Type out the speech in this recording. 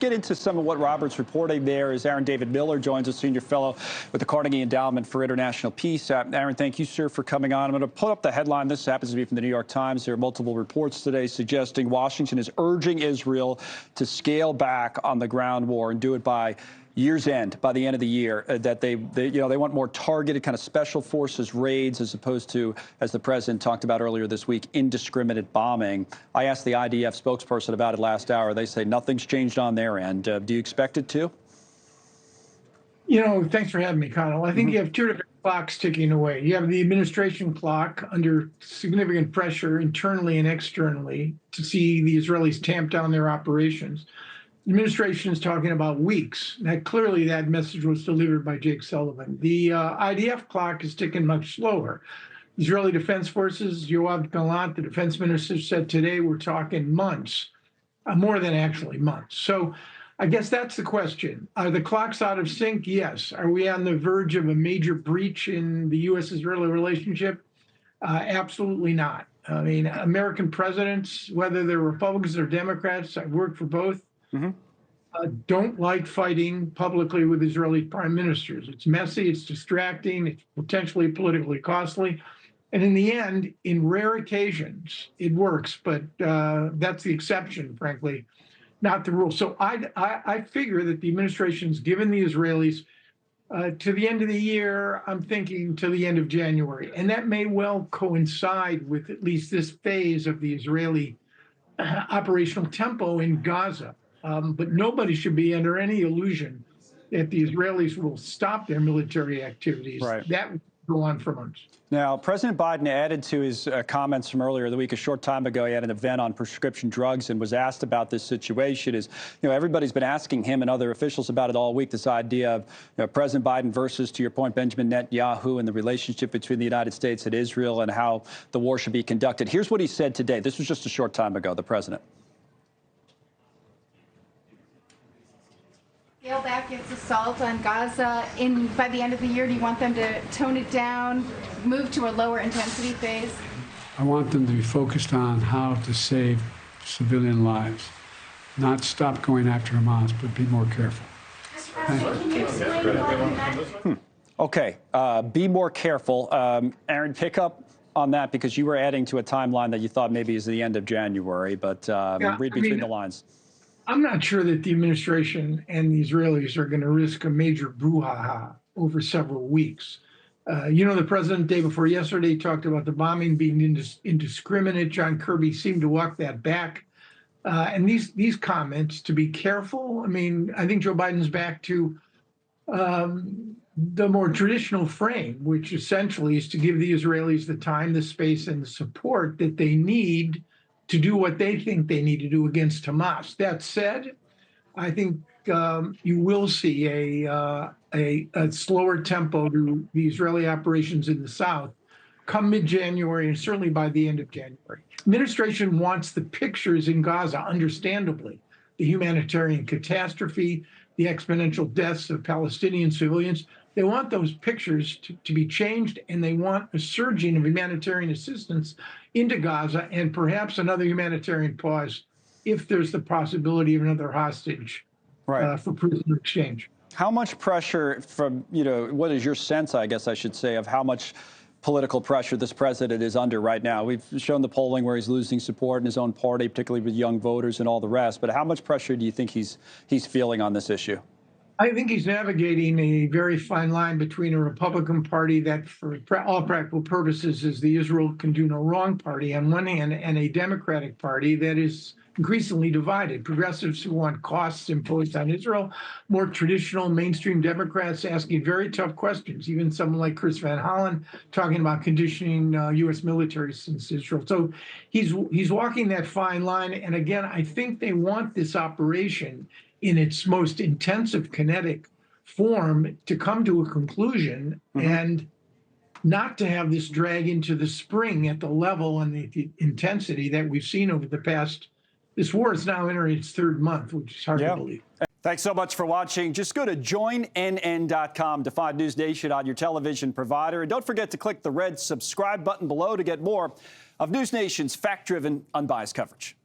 Get into some of what Robert's reporting there as Aaron David Miller joins us, senior fellow with the Carnegie Endowment for International Peace. Aaron, thank you, sir, for coming on. I'm going to put up the headline. This happens to be from the New York Times. There are multiple reports today suggesting Washington is urging Israel to scale back on the ground war and do it by year's end, by the end of the year, that they want more targeted kind of special forces raids as opposed to, as the president talked about earlier this week, indiscriminate bombing. I asked the IDF spokesperson about it last hour. They say nothing's changed on their end. Do you expect it to? You know, thanks for having me, Connell. I think you have two different clocks ticking away. You have the administration clock under significant pressure internally and externally to see the Israelis tamp down their operations. The administration is talking about weeks. Clearly, that message was delivered by Jake Sullivan. The IDF clock is ticking much slower. Israeli Defense Forces, Yoav Gallant, the defense minister, said today we're talking months, more than actually months. So I guess that's the question. Are the clocks out of sync? Yes. Are we on the verge of a major breach in the U.S. Israeli relationship? Absolutely not. I mean, American presidents, whether they're Republicans or Democrats, I've worked for both, don't like fighting publicly with Israeli prime ministers. It's messy, it's distracting, it's potentially politically costly. And in the end, in rare occasions, it works, but that's the exception, frankly, not the rule. So I figure that the administration's given the Israelis to the end of the year, I'm thinking to the end of January. And that may well coincide with at least this phase of the Israeli operational tempo in Gaza. But nobody should be under any illusion that the Israelis will stop their military activities. Right. That will go on for months. Now, President Biden added to his comments from earlier in the week, a short time ago, he had an event on prescription drugs and was asked about this situation. Everybody's been asking him and other officials about it all week, this idea of President Biden versus, to your point, Benjamin Netanyahu and the relationship between the United States and Israel and how the war should be conducted. Here's what he said today. This was just a short time ago, the president. Scale back its assault on Gaza by the end of the year? Do you want them to tone it down, move to a lower intensity phase? I want them to be focused on how to save civilian lives, not stop going after Hamas, but be more careful. Mr. President, can you explain why Okay, be more careful. Aaron, pick up on that because you were adding to a timeline that you thought maybe is the end of January, but read between the lines. I'm not sure that the administration and the Israelis are going to risk a major brouhaha over several weeks. The president, the day before yesterday, talked about the bombing being indiscriminate. John Kirby seemed to walk that back. And these comments, to be careful, I mean, I think Joe Biden's back to the more traditional frame, which essentially is to give the Israelis the time, the space, and the support that they need to do what they think they need to do against Hamas. That said, I think you will see a slower tempo to the Israeli operations in the south come mid-January and certainly by the end of January. Administration wants the pictures in Gaza, understandably, the humanitarian catastrophe, the exponential deaths of Palestinian civilians. They want those pictures to be changed, and they want a surging of humanitarian assistance into Gaza and perhaps another humanitarian pause if there's the possibility of another hostage for prisoner exchange. How much pressure from, what is your sense, I guess I should say, of how much political pressure this president is under right now? We've shown the polling where he's losing support in his own party, particularly with young voters and all the rest. But how much pressure do you think he's feeling on this issue? I think he's navigating a very fine line between a Republican Party that, for all practical purposes, is the Israel Can Do No Wrong Party on one hand, and a Democratic Party that is increasingly divided. Progressives who want costs imposed on Israel, more traditional mainstream Democrats asking very tough questions, even someone like Chris Van Hollen talking about conditioning U.S. military since Israel. So he's walking that fine line. And again, I think they want this operation in its most intensive kinetic form to come to a conclusion and not to have this drag into the spring at the level and the intensity that we've seen over the past. This war is now entering its third month, which is hard to believe. Thanks so much for watching. Just go to joinnn.com to find NewsNation on your television provider. And don't forget to click the red subscribe button below to get more of NewsNation's fact-driven, unbiased coverage.